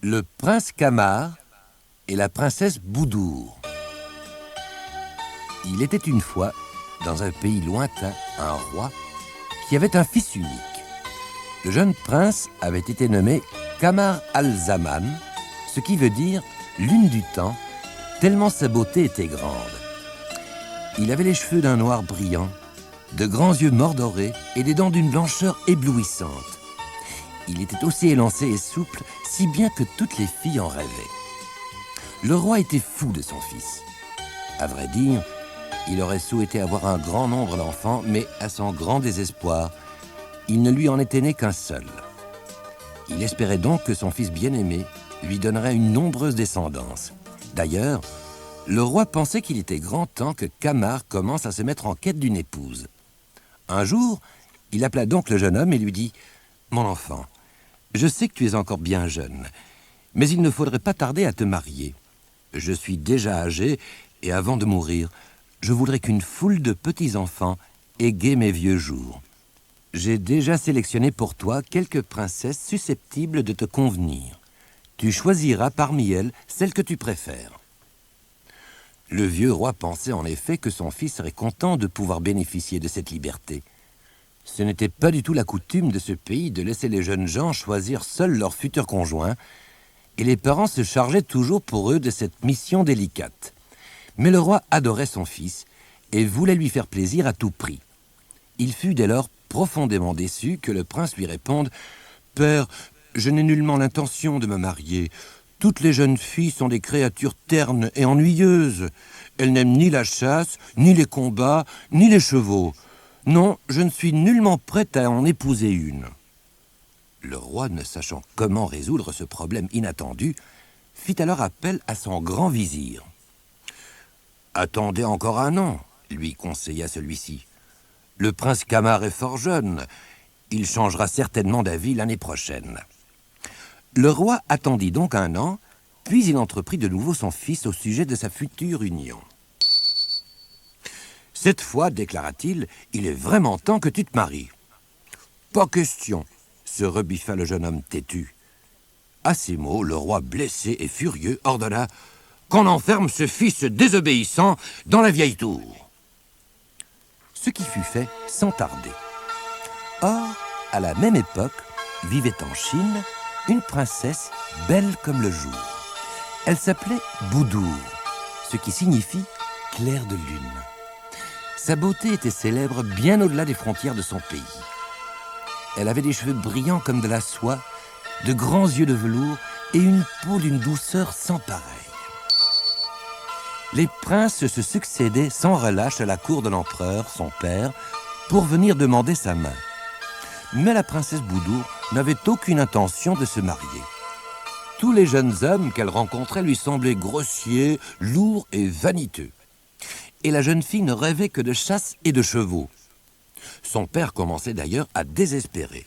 Le prince Camar et la princesse Boudour. Il était une fois, dans un pays lointain, un roi qui avait un fils unique. Le jeune prince avait été nommé Kamar al-Zaman, ce qui veut dire lune du temps, tellement sa beauté était grande. Il avait les cheveux d'un noir brillant, de grands yeux mordorés et des dents d'une blancheur éblouissante. Il était aussi élancé et souple, si bien que toutes les filles en rêvaient. Le roi était fou de son fils. À vrai dire, il aurait souhaité avoir un grand nombre d'enfants, mais à son grand désespoir, il ne lui en était né qu'un seul. Il espérait donc que son fils bien-aimé lui donnerait une nombreuse descendance. D'ailleurs, le roi pensait qu'il était grand temps que Kamar commence à se mettre en quête d'une épouse. Un jour, il appela donc le jeune homme et lui dit « Mon enfant, je sais que tu es encore bien jeune, mais il ne faudrait pas tarder à te marier. Je suis déjà âgé et avant de mourir, je voudrais qu'une foule de petits-enfants égaie mes vieux jours. J'ai déjà sélectionné pour toi quelques princesses susceptibles de te convenir. Tu choisiras parmi elles celle que tu préfères. » Le vieux roi pensait en effet que son fils serait content de pouvoir bénéficier de cette liberté. Ce n'était pas du tout la coutume de ce pays de laisser les jeunes gens choisir seuls leur futur conjoint, et les parents se chargeaient toujours pour eux de cette mission délicate. Mais le roi adorait son fils et voulait lui faire plaisir à tout prix. Il fut dès lors profondément déçu que le prince lui réponde « Père, je n'ai nullement l'intention de me marier. Toutes les jeunes filles sont des créatures ternes et ennuyeuses. Elles n'aiment ni la chasse, ni les combats, ni les chevaux. Non, je ne suis nullement prête à en épouser une. » Le roi, ne sachant comment résoudre ce problème inattendu, fit alors appel à son grand vizir. « Attendez encore un an, lui conseilla celui-ci. Le prince Kamar est fort jeune. Il changera certainement d'avis l'année prochaine. » Le roi attendit donc un an, puis il entreprit de nouveau son fils au sujet de sa future union. « Cette fois, déclara-t-il, il est vraiment temps que tu te maries. »« Pas question, » se rebiffa le jeune homme têtu. À ces mots, le roi, blessé et furieux, ordonna qu'on enferme ce fils désobéissant dans la vieille tour. Ce qui fut fait sans tarder. Or, à la même époque, vivait en Chine une princesse belle comme le jour. Elle s'appelait Boudour, ce qui signifie « clair de lune ». Sa beauté était célèbre bien au-delà des frontières de son pays. Elle avait des cheveux brillants comme de la soie, de grands yeux de velours et une peau d'une douceur sans pareille. Les princes se succédaient sans relâche à la cour de l'empereur, son père, pour venir demander sa main. Mais la princesse Boudour n'avait aucune intention de se marier. Tous les jeunes hommes qu'elle rencontrait lui semblaient grossiers, lourds et vaniteux. Et la jeune fille ne rêvait que de chasse et de chevaux. Son père commençait d'ailleurs à désespérer.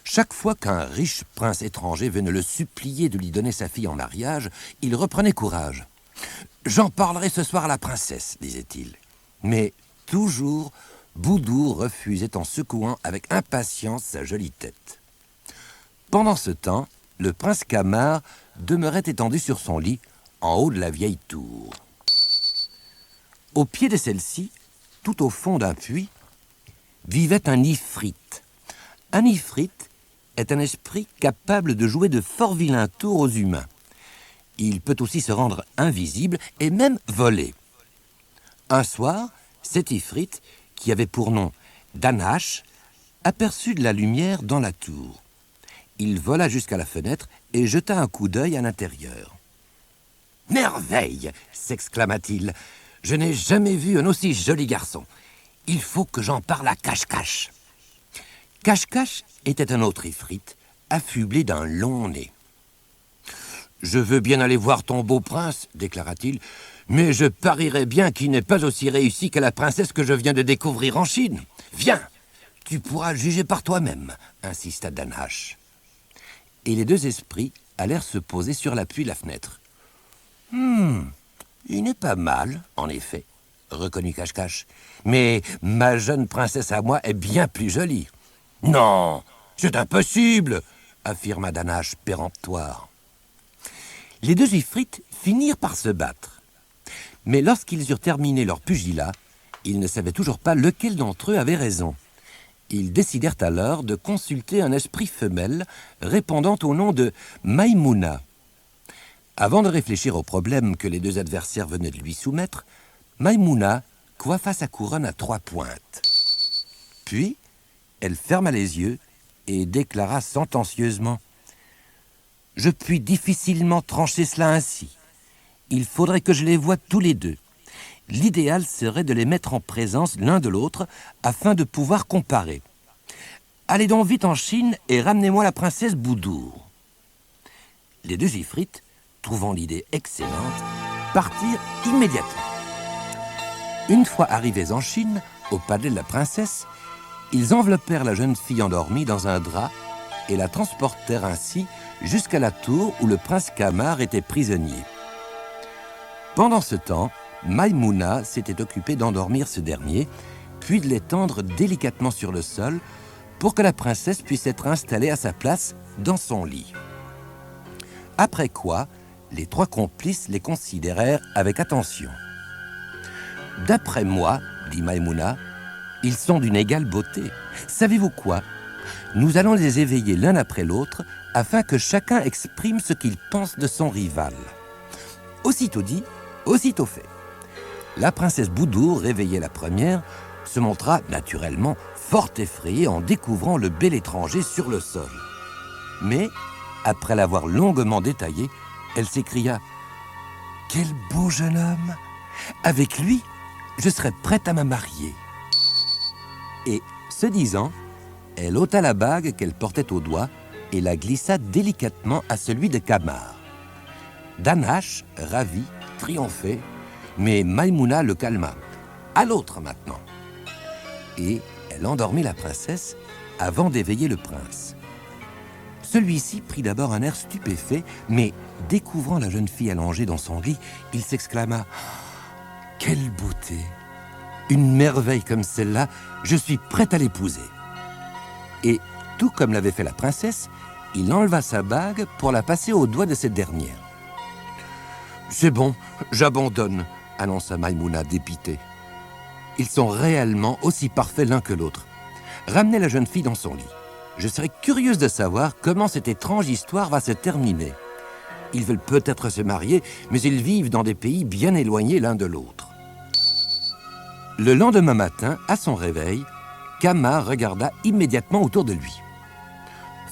Chaque fois qu'un riche prince étranger venait le supplier de lui donner sa fille en mariage, il reprenait courage. « J'en parlerai ce soir à la princesse, » disait-il. Mais toujours, Boudour refusait en secouant avec impatience sa jolie tête. Pendant ce temps, le prince Kamar demeurait étendu sur son lit, en haut de la vieille tour. Au pied de celle-ci, tout au fond d'un puits, vivait un ifrite. Un ifrite est un esprit capable de jouer de fort vilains tours aux humains. Il peut aussi se rendre invisible et même voler. Un soir, cet ifrite, qui avait pour nom Danash, aperçut de la lumière dans la tour. Il vola jusqu'à la fenêtre et jeta un coup d'œil à l'intérieur. « Merveille !» s'exclama-t-il. « Je n'ai jamais vu un aussi joli garçon. Il faut que j'en parle à Cache-Cache. » Cache-Cache était un autre ifrite, affublé d'un long nez. « Je veux bien aller voir ton beau prince, » déclara-t-il, « mais je parierais bien qu'il n'est pas aussi réussi que la princesse que je viens de découvrir en Chine. Viens, tu pourras juger par toi-même, » insista Danash. Et les deux esprits allèrent se poser sur l'appui de la fenêtre. « Il n'est pas mal, en effet, » reconnut Cache-Cache, « mais ma jeune princesse à moi est bien plus jolie. »« Non, c'est impossible !» affirma Danash péremptoire. Les deux ifrites finirent par se battre. Mais lorsqu'ils eurent terminé leur pugilat, ils ne savaient toujours pas lequel d'entre eux avait raison. Ils décidèrent alors de consulter un esprit femelle répondant au nom de Maïmouna. Avant de réfléchir au problème que les deux adversaires venaient de lui soumettre, Maïmouna coiffa sa couronne à 3 pointes. Puis, elle ferma les yeux et déclara sentencieusement « Je puis difficilement trancher cela ainsi. Il faudrait que je les voie tous les deux. L'idéal serait de les mettre en présence l'un de l'autre afin de pouvoir comparer. Allez donc vite en Chine et ramenez-moi la princesse Boudour. » Les deux ifrites, trouvant l'idée excellente, partirent immédiatement. Une fois arrivés en Chine, au palais de la princesse, ils enveloppèrent la jeune fille endormie dans un drap et la transportèrent ainsi jusqu'à la tour où le prince Kamar était prisonnier. Pendant ce temps, Maïmouna s'était occupée d'endormir ce dernier, puis de l'étendre délicatement sur le sol pour que la princesse puisse être installée à sa place dans son lit. Après quoi, les 3 complices les considérèrent avec attention. « D'après moi, dit Maïmouna, ils sont d'une égale beauté. Savez-vous quoi? Nous allons les éveiller l'un après l'autre afin que chacun exprime ce qu'il pense de son rival. » Aussitôt dit, aussitôt fait. La princesse Boudour, réveillée la première, se montra naturellement fort effrayée en découvrant le bel étranger sur le sol. Mais, après l'avoir longuement détaillé, elle s'écria « Quel beau jeune homme! Avec lui, je serais prête à me marier. » Et, ce disant, elle ôta la bague qu'elle portait au doigt et la glissa délicatement à celui de Kamar. Dahnash, ravi, triomphait, mais Maïmouna le calma. « À l'autre maintenant !» Et elle endormit la princesse avant d'éveiller le prince. Celui-ci prit d'abord un air stupéfait, mais découvrant la jeune fille allongée dans son lit, il s'exclama « Quelle beauté! Une merveille comme celle-là, je suis prêt à l'épouser. » Et, tout comme l'avait fait la princesse, il enleva sa bague pour la passer au doigt de cette dernière. « C'est bon, j'abandonne, » annonça Maïmouna dépitée. « Ils sont réellement aussi parfaits l'un que l'autre. Ramenez la jeune fille dans son lit. Je serais curieuse de savoir comment cette étrange histoire va se terminer. Ils veulent peut-être se marier, mais ils vivent dans des pays bien éloignés l'un de l'autre. » Le lendemain matin, à son réveil, Kamar regarda immédiatement autour de lui.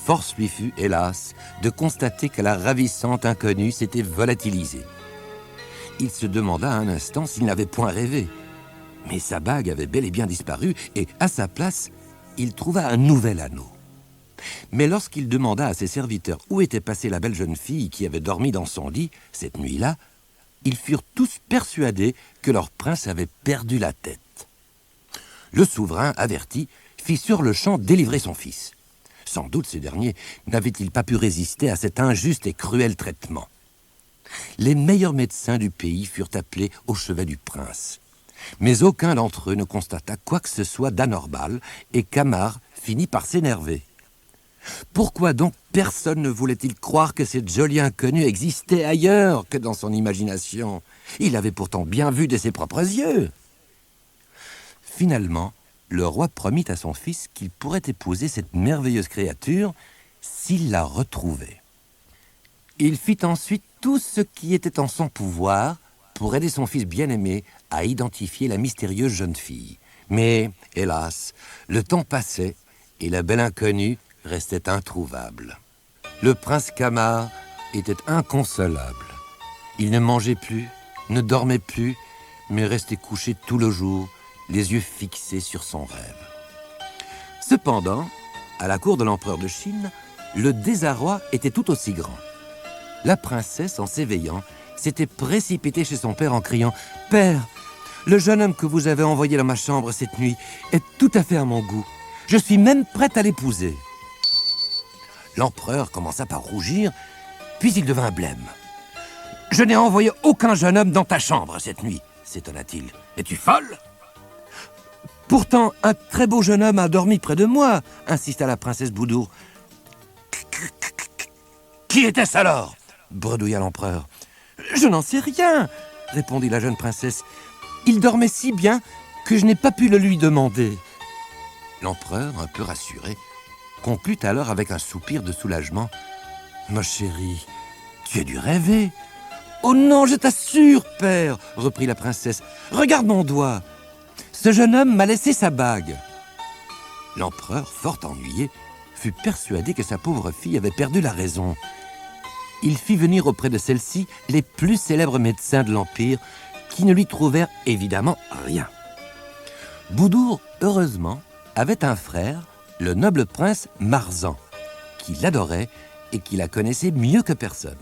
Force lui fut, hélas, de constater que la ravissante inconnue s'était volatilisée. Il se demanda un instant s'il n'avait point rêvé. Mais sa bague avait bel et bien disparu et, à sa place, il trouva un nouvel anneau. Mais lorsqu'il demanda à ses serviteurs où était passée la belle jeune fille qui avait dormi dans son lit cette nuit-là, ils furent tous persuadés que leur prince avait perdu la tête. Le souverain, averti, fit sur-le-champ délivrer son fils. Sans doute ce dernier n'avait-il pas pu résister à cet injuste et cruel traitement. Les meilleurs médecins du pays furent appelés au chevet du prince. Mais aucun d'entre eux ne constata quoi que ce soit d'anormal et Kamar finit par s'énerver. Pourquoi donc personne ne voulait-il croire que cette jolie inconnue existait ailleurs que dans son imagination? Il avait pourtant bien vu de ses propres yeux. Finalement, le roi promit à son fils qu'il pourrait épouser cette merveilleuse créature s'il la retrouvait. Il fit ensuite tout ce qui était en son pouvoir pour aider son fils bien-aimé à identifier la mystérieuse jeune fille. Mais, hélas, le temps passait et la belle inconnue restait introuvable. Le prince Kamar était inconsolable. Il ne mangeait plus, ne dormait plus, mais restait couché tout le jour, les yeux fixés sur son rêve. Cependant, à la cour de l'empereur de Chine, le désarroi était tout aussi grand. La princesse, en s'éveillant, s'était précipitée chez son père en criant « Père, le jeune homme que vous avez envoyé dans ma chambre cette nuit est tout à fait à mon goût. Je suis même prête à l'épouser. » L'empereur commença par rougir, puis il devint blême. « Je n'ai envoyé aucun jeune homme dans ta chambre cette nuit, » s'étonna-t-il. « Es-tu folle ?»« Pourtant, un très beau jeune homme a dormi près de moi, » insista la princesse Boudour. « Qui était-ce alors » bredouilla l'empereur. « Je n'en sais rien !» répondit la jeune princesse. « Il dormait si bien que je n'ai pas pu le lui demander. » L'empereur, un peu rassuré, conclut alors avec un soupir de soulagement. « Ma chérie, tu as dû rêver. »« Oh non, je t'assure, père !» reprit la princesse. « Regarde mon doigt. Ce jeune homme m'a laissé sa bague. » L'empereur, fort ennuyé, fut persuadé que sa pauvre fille avait perdu la raison. Il fit venir auprès de celle-ci les plus célèbres médecins de l'Empire, qui ne lui trouvèrent évidemment rien. Boudour, heureusement, avait un frère, le noble prince Marzan, qui l'adorait et qui la connaissait mieux que personne.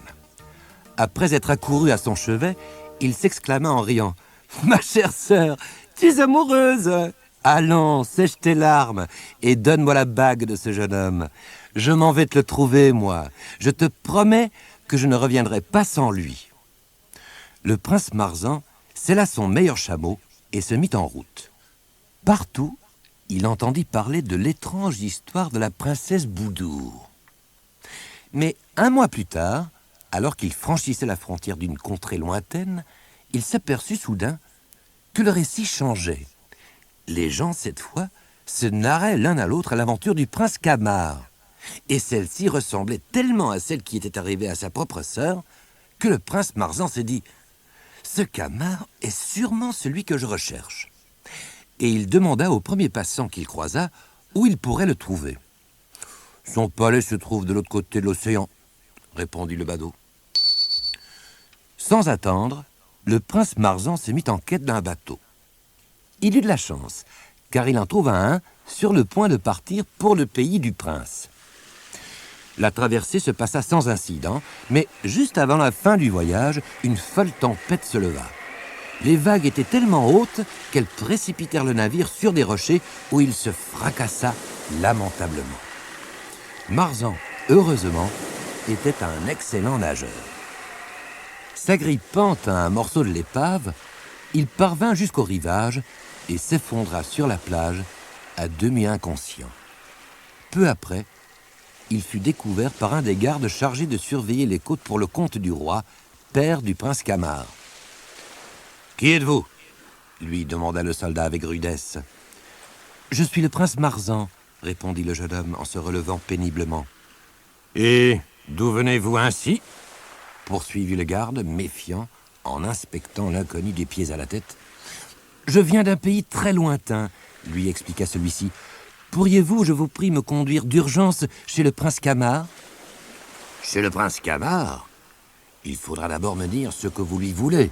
Après être accouru à son chevet, il s'exclama en riant « Ma chère sœur, tu es amoureuse ! Allons, sèche tes larmes et donne-moi la bague de ce jeune homme. Je m'en vais te le trouver, moi. Je te promets que je ne reviendrai pas sans lui. » Le prince Marzan sella son meilleur chameau et se mit en route. Partout, il entendit parler de l'étrange histoire de la princesse Boudour. Mais un mois plus tard, alors qu'il franchissait la frontière d'une contrée lointaine, il s'aperçut soudain que le récit changeait. Les gens, cette fois, se narraient l'un à l'autre à l'aventure du prince Camar. Et celle-ci ressemblait tellement à celle qui était arrivée à sa propre sœur que le prince Marzan s'est dit « Ce Camar est sûrement celui que je recherche. » Et il demanda au premier passant qu'il croisa où il pourrait le trouver. « Son palais se trouve de l'autre côté de l'océan, » répondit le badaud. Sans attendre, le prince Marzan se mit en quête d'un bateau. Il eut de la chance, car il en trouva un sur le point de partir pour le pays du prince. La traversée se passa sans incident, mais juste avant la fin du voyage, une folle tempête se leva. Les vagues étaient tellement hautes qu'elles précipitèrent le navire sur des rochers où il se fracassa lamentablement. Marzan, heureusement, était un excellent nageur. S'agrippant à un morceau de l'épave, il parvint jusqu'au rivage et s'effondra sur la plage, à demi inconscient. Peu après, il fut découvert par un des gardes chargés de surveiller les côtes pour le compte du roi, père du prince Camar. « Qui êtes-vous » lui demanda le soldat avec rudesse. « Je suis le prince Marzan » répondit le jeune homme en se relevant péniblement. « Et d'où venez-vous ainsi » poursuivit le garde, méfiant, en inspectant l'inconnu des pieds à la tête. « Je viens d'un pays très lointain » lui expliqua celui-ci. « Pourriez-vous, je vous prie, me conduire d'urgence chez le prince Camar ?»« Chez le prince Camar ? Il faudra d'abord me dire ce que vous lui voulez, »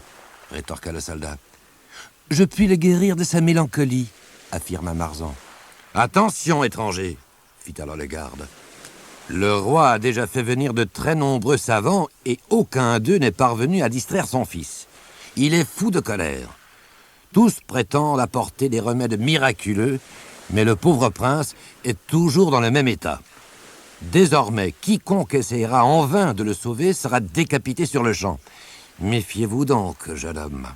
rétorqua le soldat. « Je puis le guérir de sa mélancolie, » affirma Marzan. « Attention, étranger, » fit alors le garde. « Le roi a déjà fait venir de très nombreux savants et aucun d'eux n'est parvenu à distraire son fils. Il est fou de colère. Tous prétendent apporter des remèdes miraculeux, mais le pauvre prince est toujours dans le même état. Désormais, quiconque essaiera en vain de le sauver sera décapité sur le champ. Méfiez-vous donc, jeune homme. »«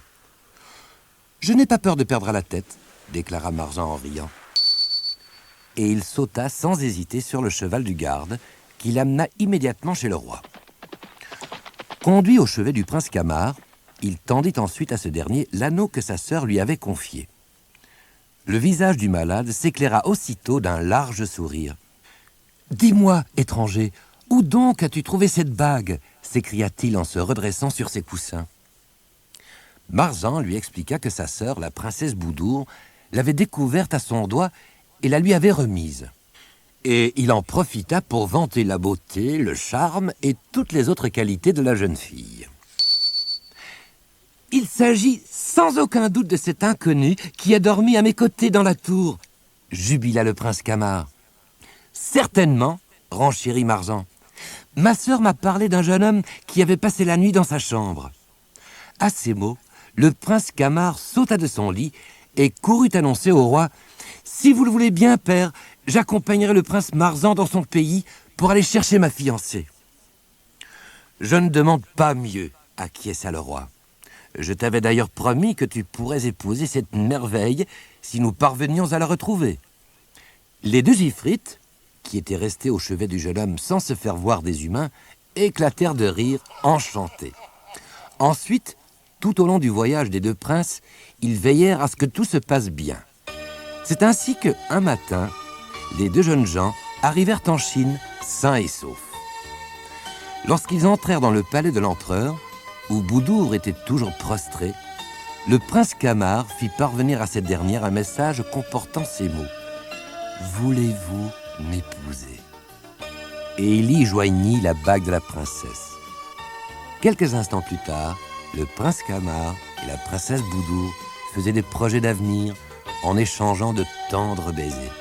Je n'ai pas peur de perdre la tête, » déclara Marzan en riant. Et il sauta sans hésiter sur le cheval du garde, qui l'amena immédiatement chez le roi. Conduit au chevet du prince Camar, il tendit ensuite à ce dernier l'anneau que sa sœur lui avait confié. Le visage du malade s'éclaira aussitôt d'un large sourire. « Dis-moi, étranger, où donc as-tu trouvé cette bague ?» s'écria-t-il en se redressant sur ses coussins. Marzan lui expliqua que sa sœur, la princesse Boudour, l'avait découverte à son doigt et la lui avait remise. Et il en profita pour vanter la beauté, le charme et toutes les autres qualités de la jeune fille. « Il s'agit sans aucun doute de cet inconnu qui a dormi à mes côtés dans la tour, » jubila le prince Camar. « Certainement, » renchérit Marzan. « Ma sœur m'a parlé d'un jeune homme qui avait passé la nuit dans sa chambre. » À ces mots, le prince Camar sauta de son lit et courut annoncer au roi « Si vous le voulez bien, père, j'accompagnerai le prince Marzan dans son pays pour aller chercher ma fiancée. »« Je ne demande pas mieux, » acquiesça le roi. « Je t'avais d'ailleurs promis que tu pourrais épouser cette merveille si nous parvenions à la retrouver. » Les deux Ifrites, qui étaient restés au chevet du jeune homme sans se faire voir des humains, éclatèrent de rire, enchantés. Ensuite, tout au long du voyage des deux princes, ils veillèrent à ce que tout se passe bien. C'est ainsi qu'un matin, les deux jeunes gens arrivèrent en Chine sains et saufs. Lorsqu'ils entrèrent dans le palais de l'empereur, où Boudour était toujours prostré, le prince Camar fit parvenir à cette dernière un message comportant ces mots. « Voulez-vous m'épouser ?» Et il y joignit la bague de la princesse. Quelques instants plus tard, le prince Camar et la princesse Boudour faisaient des projets d'avenir en échangeant de tendres baisers.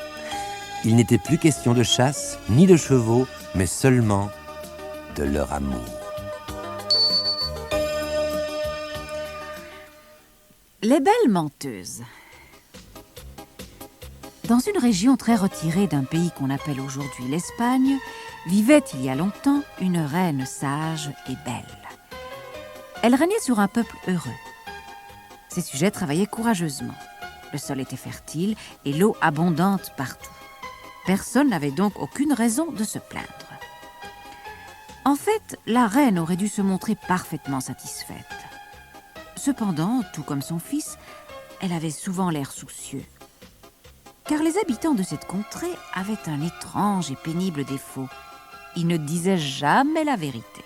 Il n'était plus question de chasse ni de chevaux, mais seulement de leur amour. Les belles menteuses. Dans une région très retirée d'un pays qu'on appelle aujourd'hui l'Espagne, vivait il y a longtemps une reine sage et belle. Elle régnait sur un peuple heureux. Ses sujets travaillaient courageusement. Le sol était fertile et l'eau abondante partout. Personne n'avait donc aucune raison de se plaindre. En fait, la reine aurait dû se montrer parfaitement satisfaite. Cependant, tout comme son fils, elle avait souvent l'air soucieux. Car les habitants de cette contrée avaient un étrange et pénible défaut. Ils ne disaient jamais la vérité.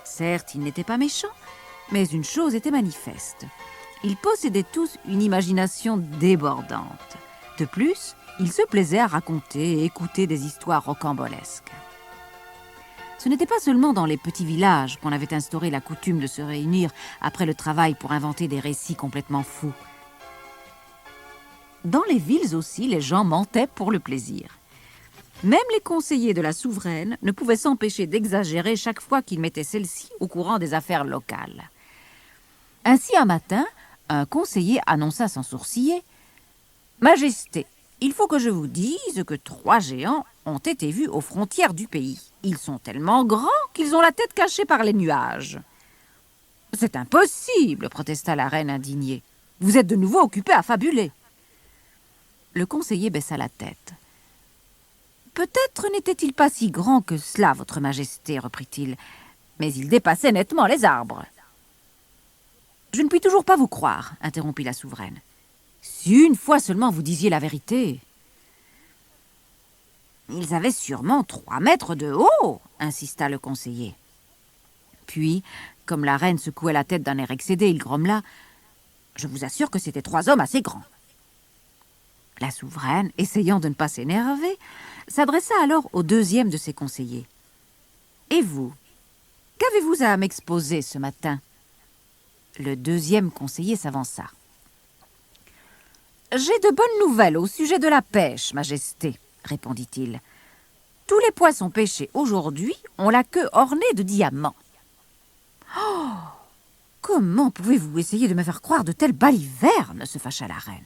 Certes, ils n'étaient pas méchants, mais une chose était manifeste. Ils possédaient tous une imagination débordante. De plus, ils se plaisaient à raconter et écouter des histoires rocambolesques. Ce n'était pas seulement dans les petits villages qu'on avait instauré la coutume de se réunir après le travail pour inventer des récits complètement fous. Dans les villes aussi, les gens mentaient pour le plaisir. Même les conseillers de la souveraine ne pouvaient s'empêcher d'exagérer chaque fois qu'ils mettaient celle-ci au courant des affaires locales. Ainsi, un matin, un conseiller annonça sans sourciller « Majesté, il faut que je vous dise que 3 géants ont été vus aux frontières du pays. Ils sont tellement grands qu'ils ont la tête cachée par les nuages. »« C'est impossible !» protesta la reine indignée. « Vous êtes de nouveau occupé à fabuler. » Le conseiller baissa la tête. « Peut-être n'était-il pas si grand que cela, votre majesté, reprit-il, mais il dépassait nettement les arbres. »« Je ne puis toujours pas vous croire, interrompit la souveraine. Si une fois seulement vous disiez la vérité. »« Ils avaient sûrement 3 mètres de haut, insista le conseiller. Puis, comme la reine secouait la tête d'un air excédé, il grommela. Je vous assure que c'étaient 3 hommes assez grands. La souveraine, essayant de ne pas s'énerver, s'adressa alors au 2e de ses conseillers. « Et vous, qu'avez-vous à m'exposer ce matin ?» Le 2e conseiller s'avança. « J'ai de bonnes nouvelles au sujet de la pêche, majesté, » répondit-il. « Tous les poissons pêchés aujourd'hui ont la queue ornée de diamants. »« Oh, comment pouvez-vous essayer de me faire croire de telles balivernes ?» se fâcha la reine.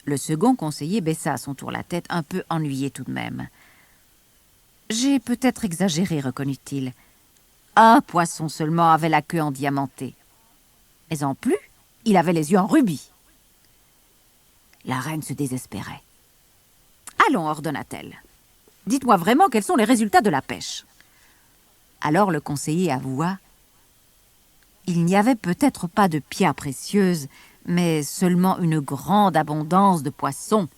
Le second conseiller baissa à son tour la tête, un peu ennuyé tout de même. « J'ai peut-être exagéré, reconnut-il. Un poisson seulement avait la queue endiamantée. Mais en plus, il avait les yeux en rubis. » La reine se désespérait. « Allons, ordonna-t-elle. Dites-moi vraiment quels sont les résultats de la pêche. » Alors le conseiller avoua. Il n'y avait peut-être pas de pierres précieuses, mais seulement une grande abondance de poissons.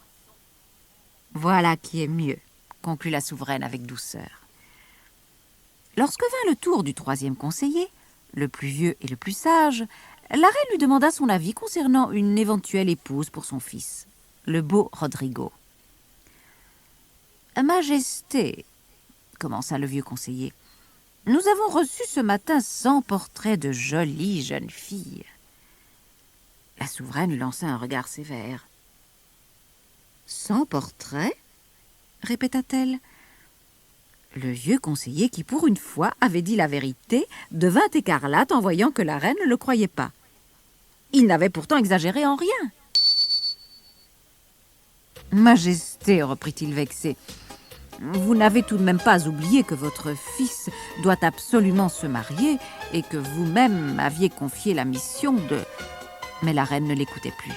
« Voilà qui est mieux, » conclut la souveraine avec douceur. Lorsque vint le tour du 3e conseiller, le plus vieux et le plus sage, la reine lui demanda son avis concernant une éventuelle épouse pour son fils, le beau Rodrigo. « Majesté, » commença le vieux conseiller, « nous avons reçu ce matin 100 portraits de jolies jeunes filles. » La souveraine lui lança un regard sévère. « 100 portraits ?» répéta-t-elle. Le vieux conseiller, qui pour une fois avait dit la vérité, devint écarlate en voyant que la reine ne le croyait pas. Il n'avait pourtant exagéré en rien. « Majesté, reprit-il vexé, vous n'avez tout de même pas oublié que votre fils doit absolument se marier et que vous-même m'aviez confié la mission de... » Mais la reine ne l'écoutait plus.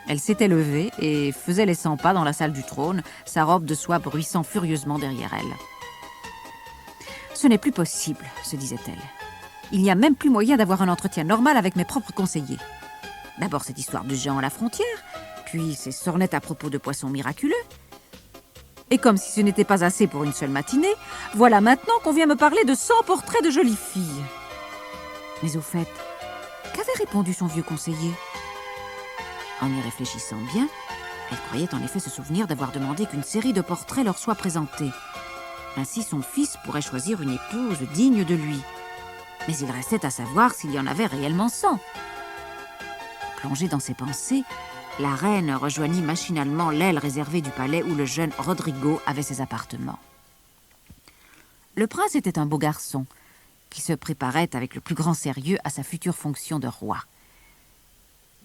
Elle s'était levée et faisait les 100 pas dans la salle du trône, sa robe de soie bruissant furieusement derrière elle. Ce n'est plus possible, se disait-elle. Il n'y a même plus moyen d'avoir un entretien normal avec mes propres conseillers. D'abord cette histoire de géant à la frontière, puis ces sornettes à propos de poissons miraculeux. Et comme si ce n'était pas assez pour une seule matinée, voilà maintenant qu'on vient me parler de 100 portraits de jolies filles. Mais au fait, qu'avait répondu son vieux conseiller? En y réfléchissant bien, elle croyait en effet se souvenir d'avoir demandé qu'une série de portraits leur soit présentée. Ainsi son fils pourrait choisir une épouse digne de lui. Mais il restait à savoir s'il y en avait réellement 100. Plongée dans ses pensées, la reine rejoignit machinalement l'aile réservée du palais où le jeune Rodrigo avait ses appartements. Le prince était un beau garçon qui se préparait avec le plus grand sérieux à sa future fonction de roi.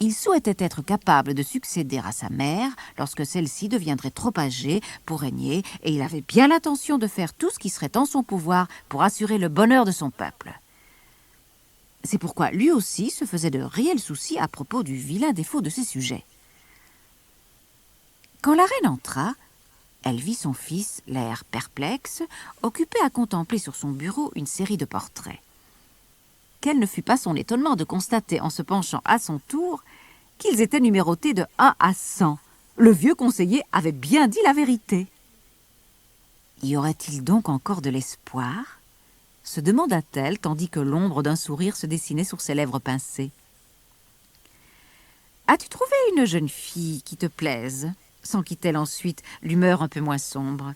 Il souhaitait être capable de succéder à sa mère lorsque celle-ci deviendrait trop âgée pour régner, et il avait bien l'intention de faire tout ce qui serait en son pouvoir pour assurer le bonheur de son peuple. C'est pourquoi lui aussi se faisait de réels soucis à propos du vilain défaut de ses sujets. Quand la reine entra, elle vit son fils, l'air perplexe, occupé à contempler sur son bureau une série de portraits. Quel ne fut pas son étonnement de constater, en se penchant à son tour, qu'ils étaient numérotés de 1 à 100. Le vieux conseiller avait bien dit la vérité. Y aurait-il donc encore de l'espoir ? Se demanda-t-elle, tandis que l'ombre d'un sourire se dessinait sur ses lèvres pincées. « As-tu trouvé une jeune fille qui te plaise ?» s'enquit-elle ensuite, l'humeur un peu moins sombre.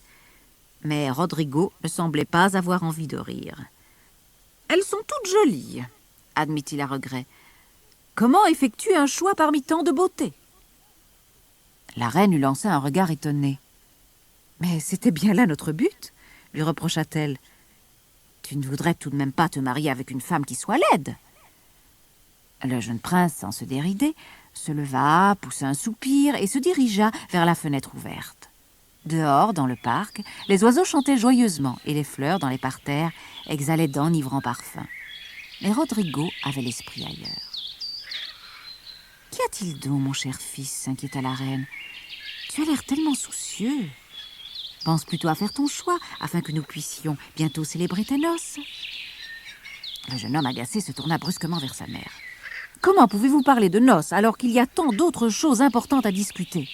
Mais Rodrigo ne semblait pas avoir envie de rire. « Elles sont toutes jolies, » admit-il à regret. « Comment effectuer un choix parmi tant de beauté ?» La reine lui lança un regard étonné. « Mais c'était bien là notre but, » lui reprocha-t-elle. « Tu ne voudrais tout de même pas te marier avec une femme qui soit laide ?» Le jeune prince, sans se dérider, se leva, poussa un soupir et se dirigea vers la fenêtre ouverte. Dehors, dans le parc, les oiseaux chantaient joyeusement et les fleurs dans les parterres exhalaient d'enivrants parfums. Mais Rodrigo avait l'esprit ailleurs. « Qu'y a-t-il donc, mon cher fils ?» s'inquiéta la reine. « Tu as l'air tellement soucieux. Pense plutôt à faire ton choix afin que nous puissions bientôt célébrer tes noces. » Le jeune homme agacé se tourna brusquement vers sa mère. « Comment pouvez-vous parler de noces alors qu'il y a tant d'autres choses importantes à discuter?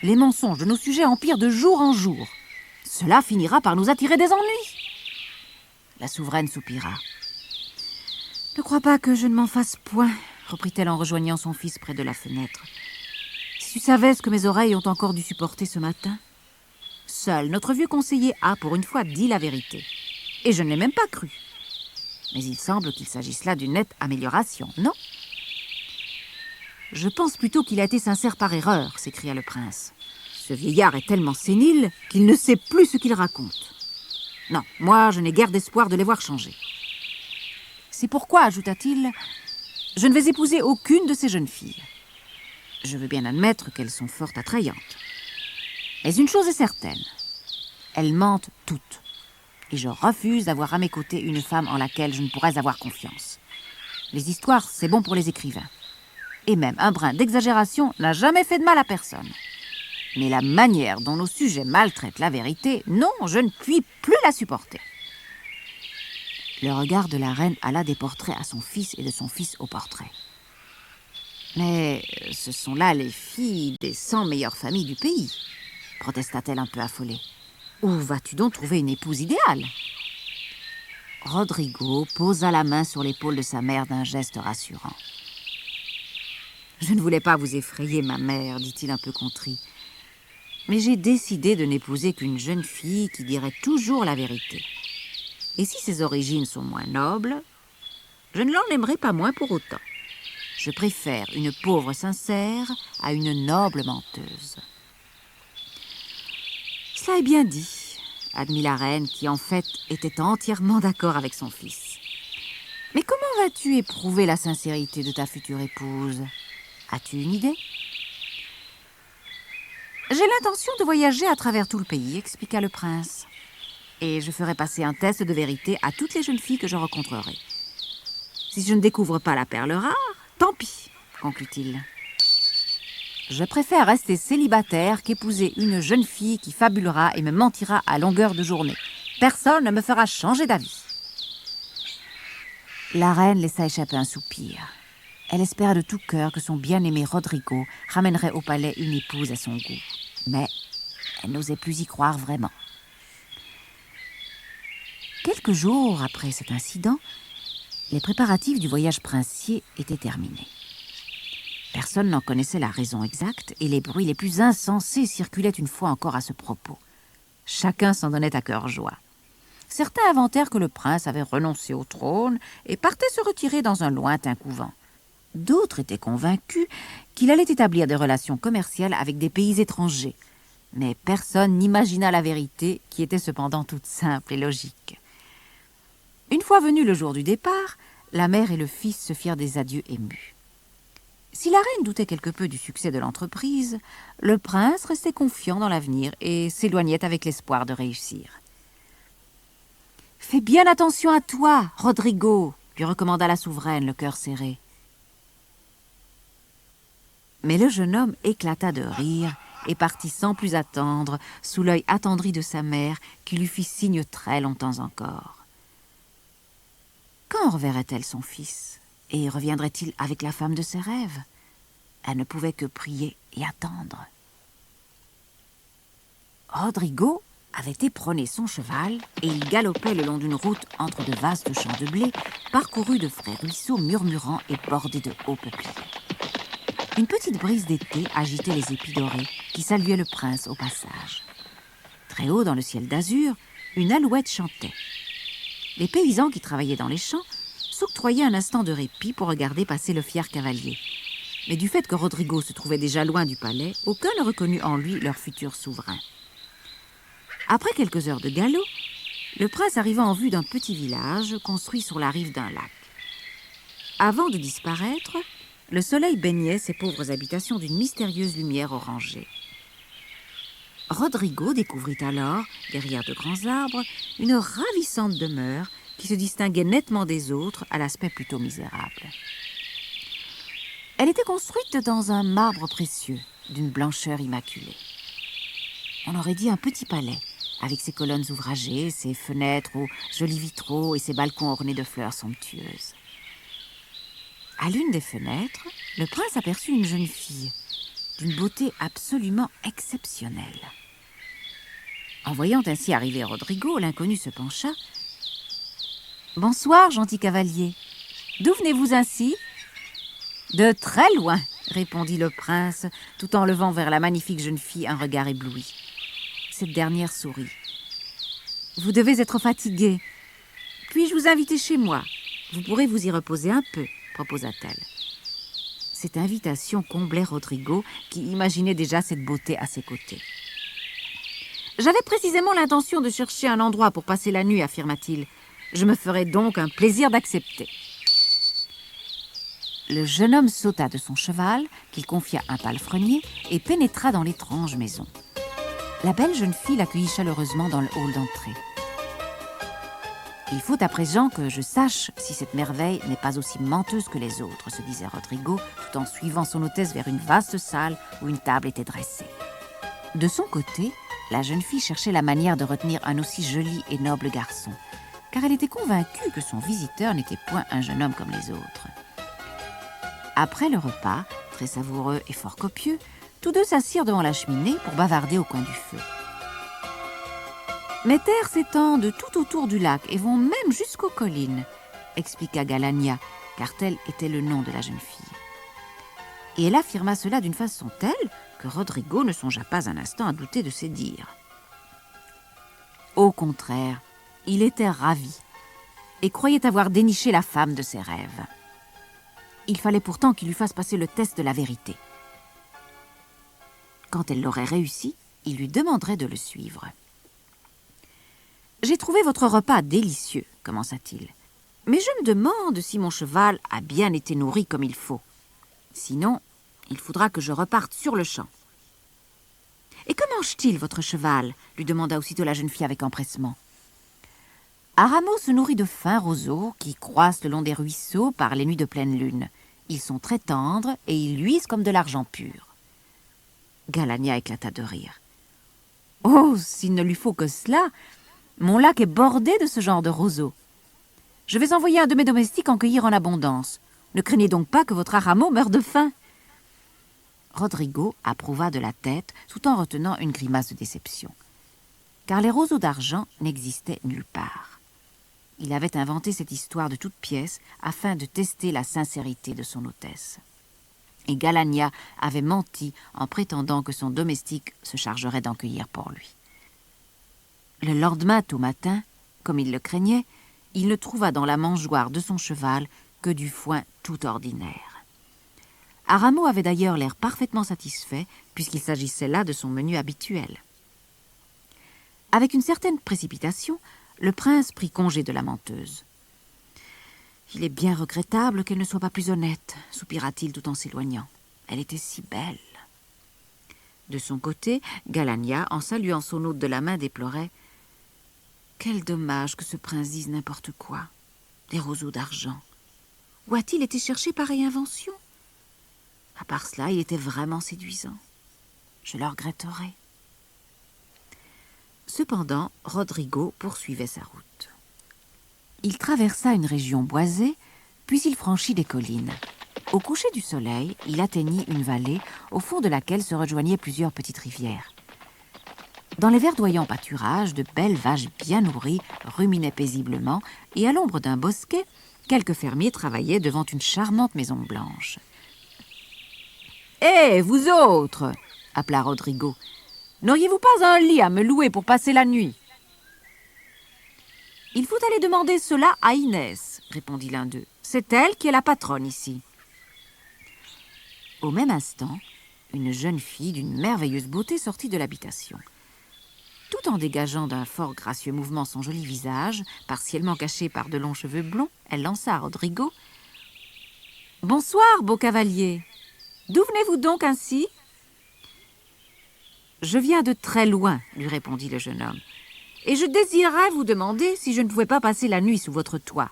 Les mensonges de nos sujets empirent de jour en jour. Cela finira par nous attirer des ennuis. » La souveraine soupira. « Ne crois pas que je ne m'en fasse point, » reprit-elle en rejoignant son fils près de la fenêtre. « Si tu savais ce que mes oreilles ont encore dû supporter ce matin. Seul notre vieux conseiller a, pour une fois, dit la vérité. Et je ne l'ai même pas cru. Mais il semble qu'il s'agisse là d'une nette amélioration, non ? » « Je pense plutôt qu'il a été sincère par erreur, » s'écria le prince. « Ce vieillard est tellement sénile qu'il ne sait plus ce qu'il raconte. Non, moi, je n'ai guère d'espoir de les voir changer. C'est pourquoi, ajouta-t-il, je ne vais épouser aucune de ces jeunes filles. Je veux bien admettre qu'elles sont fort attrayantes. Mais une chose est certaine, elles mentent toutes. Et je refuse d'avoir à mes côtés une femme en laquelle je ne pourrais avoir confiance. Les histoires, c'est bon pour les écrivains. Et même un brin d'exagération n'a jamais fait de mal à personne. Mais la manière dont nos sujets maltraitent la vérité, non, je ne puis plus la supporter. » Le regard de la reine alla des portraits à son fils et de son fils au portrait. « Mais ce sont là les filles des 100 meilleures familles du pays, » protesta-t-elle un peu affolée. « Où vas-tu donc trouver une épouse idéale ?» Rodrigo posa la main sur l'épaule de sa mère d'un geste rassurant. « Je ne voulais pas vous effrayer, ma mère, dit-il un peu contrit. Mais j'ai décidé de n'épouser qu'une jeune fille qui dirait toujours la vérité. Et si ses origines sont moins nobles, je ne l'en aimerai pas moins pour autant. Je préfère une pauvre sincère à une noble menteuse. » « Cela est bien dit, » admit la reine, qui en fait était entièrement d'accord avec son fils. « Mais comment vas-tu éprouver la sincérité de ta future épouse ? As-tu une idée ? » « J'ai l'intention de voyager à travers tout le pays, » expliqua le prince. « Et je ferai passer un test de vérité à toutes les jeunes filles que je rencontrerai. Si je ne découvre pas la perle rare, tant pis, » conclut-il. « Je préfère rester célibataire qu'épouser une jeune fille qui fabulera et me mentira à longueur de journée. Personne ne me fera changer d'avis. » La reine laissa échapper un soupir. Elle espérait de tout cœur que son bien-aimé Rodrigo ramènerait au palais une épouse à son goût. Mais elle n'osait plus y croire vraiment. Quelques jours après cet incident, les préparatifs du voyage princier étaient terminés. Personne n'en connaissait la raison exacte et les bruits les plus insensés circulaient une fois encore à ce propos. Chacun s'en donnait à cœur joie. Certains inventèrent que le prince avait renoncé au trône et partait se retirer dans un lointain couvent. D'autres étaient convaincus qu'il allait établir des relations commerciales avec des pays étrangers. Mais personne n'imagina la vérité, qui était cependant toute simple et logique. Une fois venu le jour du départ, la mère et le fils se firent des adieux émus. Si la reine doutait quelque peu du succès de l'entreprise, le prince restait confiant dans l'avenir et s'éloignait avec l'espoir de réussir. « Fais bien attention à toi, Rodrigo !» lui recommanda la souveraine, le cœur serré. Mais le jeune homme éclata de rire et partit sans plus attendre, sous l'œil attendri de sa mère, qui lui fit signe très longtemps encore. Quand reverrait-elle son fils? Et reviendrait-il avec la femme de ses rêves? Elle ne pouvait que prier et attendre. Rodrigo avait éperonné son cheval et il galopait le long d'une route entre de vastes champs de blé, parcourus de frais ruisseaux murmurants et bordés de hauts peupliers. Une petite brise d'été agitait les épis dorés qui saluaient le prince au passage. Très haut dans le ciel d'azur, une alouette chantait. Les paysans qui travaillaient dans les champs s'octroyaient un instant de répit pour regarder passer le fier cavalier. Mais du fait que Rodrigo se trouvait déjà loin du palais, aucun ne reconnut en lui leur futur souverain. Après quelques heures de galop, le prince arriva en vue d'un petit village construit sur la rive d'un lac. Avant de disparaître, le soleil baignait ces pauvres habitations d'une mystérieuse lumière orangée. Rodrigo découvrit alors, derrière de grands arbres, une ravissante demeure qui se distinguait nettement des autres à l'aspect plutôt misérable. Elle était construite dans un marbre précieux, d'une blancheur immaculée. On aurait dit un petit palais, avec ses colonnes ouvragées, ses fenêtres aux jolis vitraux et ses balcons ornés de fleurs somptueuses. À l'une des fenêtres, le prince aperçut une jeune fille, d'une beauté absolument exceptionnelle. En voyant ainsi arriver Rodrigo, l'inconnu se pencha. « Bonsoir, gentil cavalier. D'où venez-vous ainsi ?»« De très loin, » répondit le prince, tout en levant vers la magnifique jeune fille un regard ébloui. Cette dernière sourit. « Vous devez être fatigué. Puis-je vous inviter chez moi? Vous pourrez vous y reposer un peu, » proposa-t-elle. Cette invitation comblait Rodrigo, qui imaginait déjà cette beauté à ses côtés. « J'avais précisément l'intention de chercher un endroit pour passer la nuit, affirma-t-il. Je me ferai donc un plaisir d'accepter. » Le jeune homme sauta de son cheval, qu'il confia à un palefrenier, et pénétra dans l'étrange maison. La belle jeune fille l'accueillit chaleureusement dans le hall d'entrée. « Il faut à présent que je sache si cette merveille n'est pas aussi menteuse que les autres, » se disait Rodrigo, tout en suivant son hôtesse vers une vaste salle où une table était dressée. De son côté, la jeune fille cherchait la manière de retenir un aussi joli et noble garçon, car elle était convaincue que son visiteur n'était point un jeune homme comme les autres. Après le repas, très savoureux et fort copieux, tous deux s'assirent devant la cheminée pour bavarder au coin du feu. « Mes terres s'étendent tout autour du lac et vont même jusqu'aux collines, » expliqua Galania, car tel était le nom de la jeune fille. Et elle affirma cela d'une façon telle que Rodrigo ne songea pas un instant à douter de ses dires. Au contraire, il était ravi et croyait avoir déniché la femme de ses rêves. Il fallait pourtant qu'il lui fasse passer le test de la vérité. Quand elle l'aurait réussi, il lui demanderait de le suivre. « J'ai trouvé votre repas délicieux, » commença-t-il. « Mais je me demande si mon cheval a bien été nourri comme il faut. Sinon, il faudra que je reparte sur le champ. »« Et que mange-t-il, votre cheval ?» lui demanda aussitôt la jeune fille avec empressement. « Aramo se nourrit de fins roseaux qui croissent le long des ruisseaux par les nuits de pleine lune. Ils sont très tendres et ils luisent comme de l'argent pur. » Galania éclata de rire. « Oh, s'il ne lui faut que cela, Mon lac est bordé de ce genre de roseaux. Je vais envoyer un de mes domestiques en cueillir en abondance. Ne craignez donc pas que votre Aramo meure de faim. » Rodrigo approuva de la tête tout en retenant une grimace de déception. Car les roseaux d'argent n'existaient nulle part. Il avait inventé cette histoire de toutes pièces afin de tester la sincérité de son hôtesse. Et Galania avait menti en prétendant que son domestique se chargerait d'en cueillir pour lui. Le lendemain, tôt matin, comme il le craignait, il ne trouva dans la mangeoire de son cheval que du foin tout ordinaire. Aramo avait d'ailleurs l'air parfaitement satisfait, puisqu'il s'agissait là de son menu habituel. Avec une certaine précipitation, le prince prit congé de la menteuse. « Il est bien regrettable qu'elle ne soit pas plus honnête, » soupira-t-il tout en s'éloignant. « Elle était si belle. » De son côté, Galania, en saluant son hôte de la main, déplorait « Quel dommage que ce prince dise n'importe quoi. Des roseaux d'argent. Où a-t-il été chercher pareille invention? À part cela, il était vraiment séduisant. Je le regretterai. » Cependant, Rodrigo poursuivait sa route. Il traversa une région boisée, puis il franchit des collines. Au coucher du soleil, il atteignit une vallée au fond de laquelle se rejoignaient plusieurs petites rivières. Dans les verdoyants pâturages, de belles vaches bien nourries ruminaient paisiblement et à l'ombre d'un bosquet, quelques fermiers travaillaient devant une charmante maison blanche. « Hé, vous autres !» appela Rodrigo. « N'auriez-vous pas un lit à me louer pour passer la nuit ?»« Il faut aller demander cela à Inès, » répondit l'un d'eux. « C'est elle qui est la patronne ici. » Au même instant, une jeune fille d'une merveilleuse beauté sortit de l'habitation. Tout en dégageant d'un fort gracieux mouvement son joli visage, partiellement caché par de longs cheveux blonds, elle lança à Rodrigo. « Bonsoir, beau cavalier. D'où venez-vous donc ainsi ?»« Je viens de très loin, » lui répondit le jeune homme. « Et je désirerais vous demander si je ne pouvais pas passer la nuit sous votre toit. »«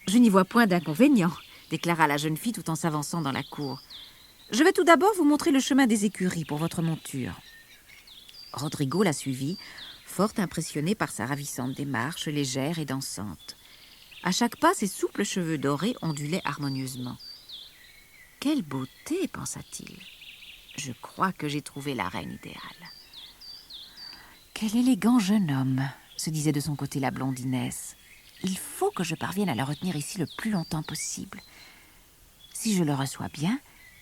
Je n'y vois point d'inconvénient, » déclara la jeune fille tout en s'avançant dans la cour. « Je vais tout d'abord vous montrer le chemin des écuries pour votre monture. » Rodrigo la suivit, fort impressionné par sa ravissante démarche, légère et dansante. À chaque pas, ses souples cheveux dorés ondulaient harmonieusement. « Quelle beauté !» pensa-t-il. « Je crois que j'ai trouvé la reine idéale. » « Quel élégant jeune homme !» se disait de son côté la blonde Inès. « Il faut que je parvienne à le retenir ici le plus longtemps possible. Si je le reçois bien,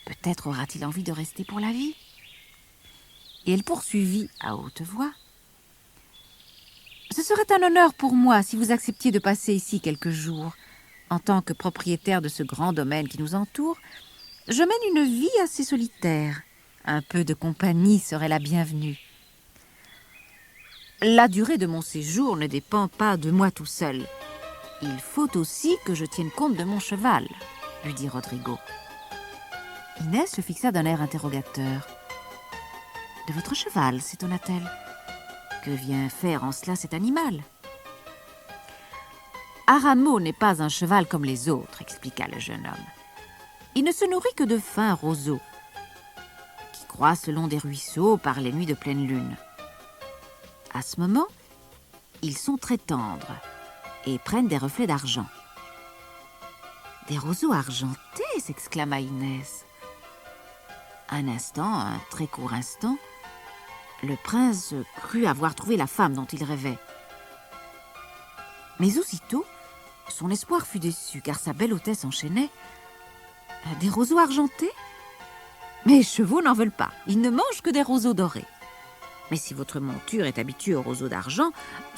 peut-être aura-t-il envie de rester pour la vie. » Et elle poursuivit à haute voix. « Ce serait un honneur pour moi si vous acceptiez de passer ici quelques jours. En tant que propriétaire de ce grand domaine qui nous entoure, je mène une vie assez solitaire. Un peu de compagnie serait la bienvenue. » « La durée de mon séjour ne dépend pas de moi tout seul. Il faut aussi que je tienne compte de mon cheval, » lui dit Rodrigo. Inès le fixa d'un air interrogateur. « De votre cheval, s'étonna-t-elle. Que vient faire en cela cet animal ?»« Aramo n'est pas un cheval comme les autres, » expliqua le jeune homme. « Il ne se nourrit que de fins roseaux, qui croissent le long des ruisseaux par les nuits de pleine lune. À ce moment, ils sont très tendres et prennent des reflets d'argent. »« Des roseaux argentés !» s'exclama Inès. Un instant, un très court instant, le prince crut avoir trouvé la femme dont il rêvait. Mais aussitôt, son espoir fut déçu, car sa belle hôtesse enchaînait. « Des roseaux argentés ? Mes chevaux n'en veulent pas, ils ne mangent que des roseaux dorés. Mais si votre monture est habituée aux roseaux d'argent,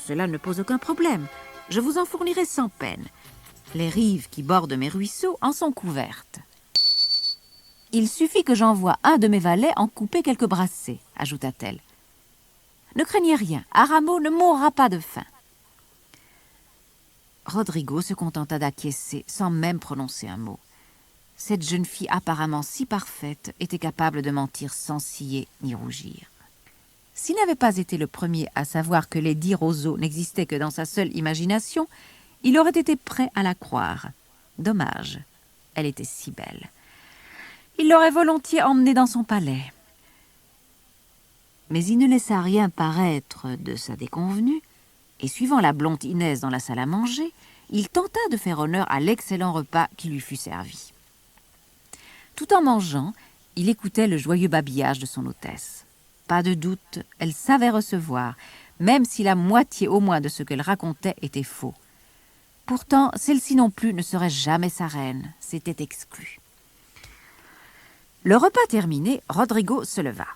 cela ne pose aucun problème. Je vous en fournirai sans peine. Les rives qui bordent mes ruisseaux en sont couvertes. Il suffit que j'envoie un de mes valets en couper quelques brassées, ajouta-t-elle. Ne craignez rien, Aramo ne mourra pas de faim. » Rodrigo se contenta d'acquiescer sans même prononcer un mot. Cette jeune fille apparemment si parfaite était capable de mentir sans ciller ni rougir. S'il n'avait pas été le premier à savoir que les 10 roseaux n'existaient que dans sa seule imagination, il aurait été prêt à la croire. Dommage, elle était si belle. Il l'aurait volontiers emmenée dans son palais. Mais il ne laissa rien paraître de sa déconvenue, et suivant la blonde Inès dans la salle à manger, il tenta de faire honneur à l'excellent repas qui lui fut servi. Tout en mangeant, il écoutait le joyeux babillage de son hôtesse. Pas de doute, elle savait recevoir, même si la moitié au moins de ce qu'elle racontait était faux. Pourtant, celle-ci non plus ne serait jamais sa reine, c'était exclu. Le repas terminé, Rodrigo se leva.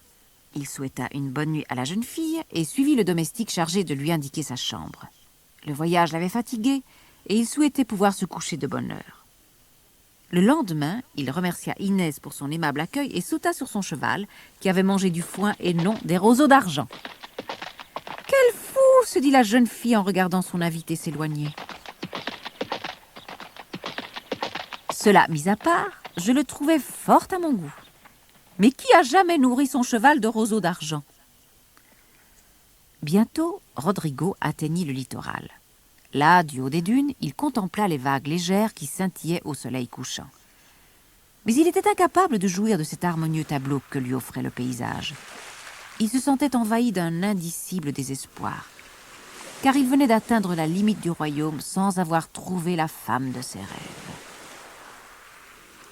Il souhaita une bonne nuit à la jeune fille et suivit le domestique chargé de lui indiquer sa chambre. Le voyage l'avait fatigué et il souhaitait pouvoir se coucher de bonne heure. Le lendemain, il remercia Inès pour son aimable accueil et sauta sur son cheval, qui avait mangé du foin et non des roseaux d'argent. « Quel fou !» se dit la jeune fille en regardant son invité s'éloigner. Cela mis à part, je le trouvais fort à mon goût. Mais qui a jamais nourri son cheval de roseaux d'argent? Bientôt, Rodrigo atteignit le littoral. Là, du haut des dunes, il contempla les vagues légères qui scintillaient au soleil couchant. Mais il était incapable de jouir de cet harmonieux tableau que lui offrait le paysage. Il se sentait envahi d'un indicible désespoir, car il venait d'atteindre la limite du royaume sans avoir trouvé la femme de ses rêves.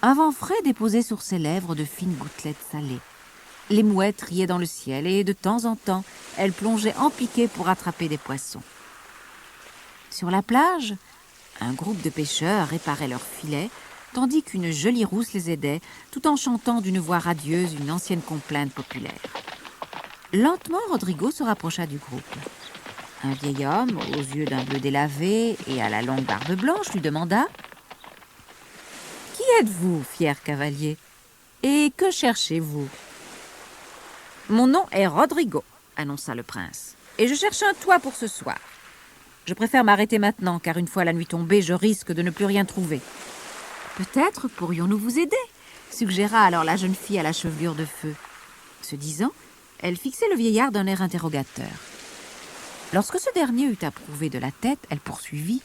Un vent frais déposait sur ses lèvres de fines gouttelettes salées. Les mouettes riaient dans le ciel et, de temps en temps, elles plongeaient en piqué pour attraper des poissons. Sur la plage, un groupe de pêcheurs réparait leurs filets, tandis qu'une jolie rousse les aidait, tout en chantant d'une voix radieuse une ancienne complainte populaire. Lentement, Rodrigo se rapprocha du groupe. Un vieil homme, aux yeux d'un bleu délavé et à la longue barbe blanche, lui demanda « Qui êtes-vous, fier cavalier? Et que cherchez-vous » ? « Mon nom est Rodrigo, » annonça le prince, « et je cherche un toit pour ce soir. Je préfère m'arrêter maintenant, car une fois la nuit tombée, je risque de ne plus rien trouver. »« Peut-être pourrions-nous vous aider ?» suggéra alors la jeune fille à la chevelure de feu. Ce disant, elle fixait le vieillard d'un air interrogateur. Lorsque ce dernier eut approuvé de la tête, elle poursuivit.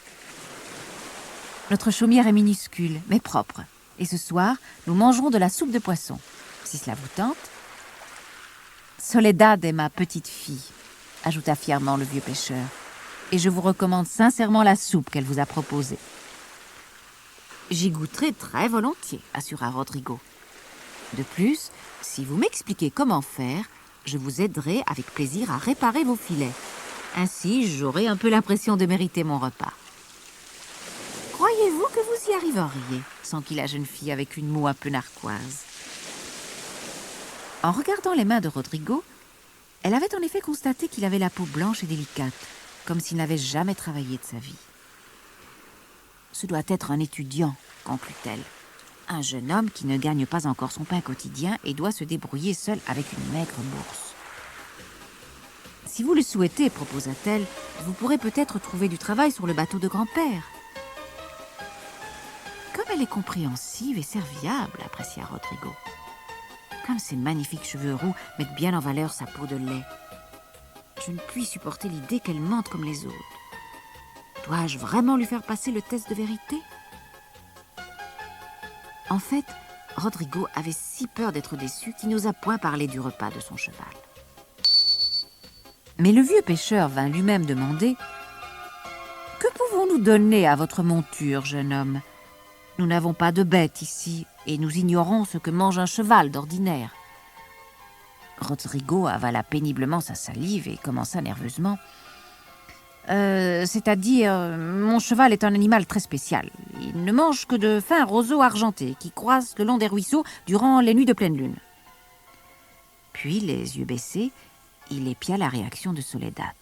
« Notre chaumière est minuscule, mais propre, et ce soir, nous mangerons de la soupe de poisson. Si cela vous tente. »« Soledad est ma petite fille, » ajouta fièrement le vieux pêcheur, « et je vous recommande sincèrement la soupe qu'elle vous a proposée. »« J'y goûterai très volontiers, » assura Rodrigo. « De plus, si vous m'expliquez comment faire, je vous aiderai avec plaisir à réparer vos filets. Ainsi, j'aurai un peu l'impression de mériter mon repas. » « Croyez-vous que vous y arriveriez ?» s'enquit la jeune fille avec une moue un peu narquoise. En regardant les mains de Rodrigo, elle avait en effet constaté qu'il avait la peau blanche et délicate, comme s'il n'avait jamais travaillé de sa vie. « Ce doit être un étudiant, » conclut-elle. « Un jeune homme qui ne gagne pas encore son pain quotidien et doit se débrouiller seul avec une maigre bourse. »« Si vous le souhaitez, » proposa-t-elle, « vous pourrez peut-être trouver du travail sur le bateau de grand-père. » Comme elle est compréhensive et serviable, apprécia Rodrigo. Comme ses magnifiques cheveux roux mettent bien en valeur sa peau de lait. Je ne puis supporter l'idée qu'elle mente comme les autres. Dois-je vraiment lui faire passer le test de vérité? En fait, Rodrigo avait si peur d'être déçu qu'il n'osa point parler du repas de son cheval. Mais le vieux pêcheur vint lui-même demander « Que pouvons-nous donner à votre monture, jeune homme? Nous n'avons pas de bête ici, et nous ignorons ce que mange un cheval d'ordinaire. » Rodrigo avala péniblement sa salive et commença nerveusement. C'est-à-dire, mon cheval est un animal très spécial. Il ne mange que de fins roseaux argentés qui croissent le long des ruisseaux durant les nuits de pleine lune. » Puis, les yeux baissés, il épia la réaction de Soledad.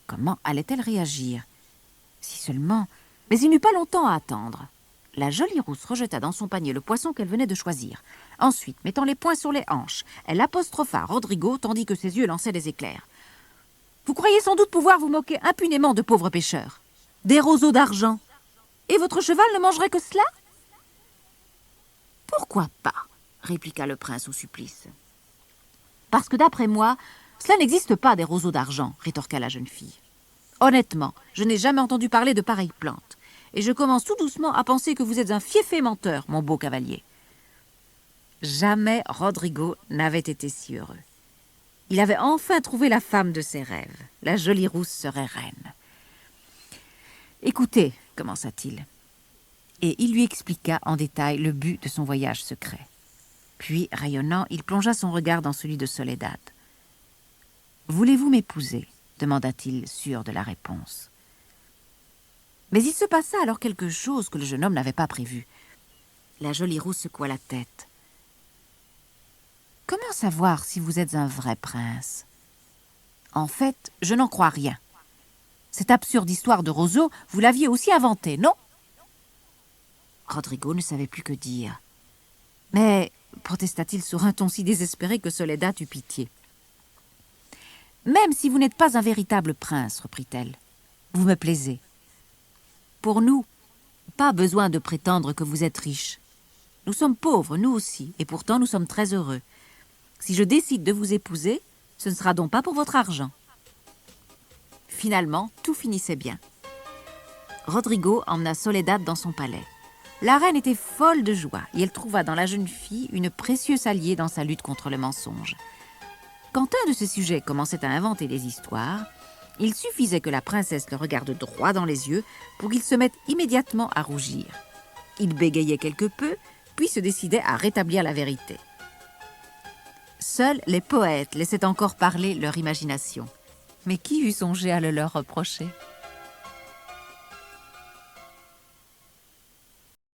Comment allait-elle réagir? Si seulement... Mais il n'eut pas longtemps à attendre. La jolie rousse rejeta dans son panier le poisson qu'elle venait de choisir. Ensuite, mettant les poings sur les hanches, elle apostropha Rodrigo tandis que ses yeux lançaient des éclairs. « Vous croyez sans doute pouvoir vous moquer impunément de pauvres pêcheurs. Des roseaux d'argent. Et votre cheval ne mangerait que cela ?»« Pourquoi pas ?» répliqua le prince au supplice. « Parce que d'après moi, cela n'existe pas des roseaux d'argent, » rétorqua la jeune fille. « Honnêtement, je n'ai jamais entendu parler de pareilles plantes. Et je commence tout doucement à penser que vous êtes un fieffé menteur, mon beau cavalier. » Jamais Rodrigo n'avait été si heureux. Il avait enfin trouvé la femme de ses rêves. La jolie rousse serait reine. « Écoutez, commença-t-il. » Et il lui expliqua en détail le but de son voyage secret. Puis, rayonnant, il plongea son regard dans celui de Soledad. « Voulez-vous m'épouser » demanda-t-il, sûr de la réponse. Mais il se passa alors quelque chose que le jeune homme n'avait pas prévu. La jolie rousse secoua la tête. « Comment savoir si vous êtes un vrai prince ? En fait, je n'en crois rien. Cette absurde histoire de roseau, vous l'aviez aussi inventée, non ?» Rodrigo ne savait plus que dire. « Mais, protesta-t-il sur un ton si désespéré que Soledad eut pitié. « Même si vous n'êtes pas un véritable prince, reprit-elle, vous me plaisez. Pour nous, pas besoin de prétendre que vous êtes riche. Nous sommes pauvres, nous aussi, et pourtant nous sommes très heureux. Si je décide de vous épouser, ce ne sera donc pas pour votre argent. » Finalement, tout finissait bien. Rodrigo emmena Soledad dans son palais. La reine était folle de joie et elle trouva dans la jeune fille une précieuse alliée dans sa lutte contre le mensonge. Quand un de ces sujets commençait à inventer des histoires, il suffisait que la princesse le regarde droit dans les yeux pour qu'il se mette immédiatement à rougir. Il bégayait quelque peu, puis se décidait à rétablir la vérité. Seuls les poètes laissaient encore parler leur imagination. Mais qui eût songé à le leur reprocher ?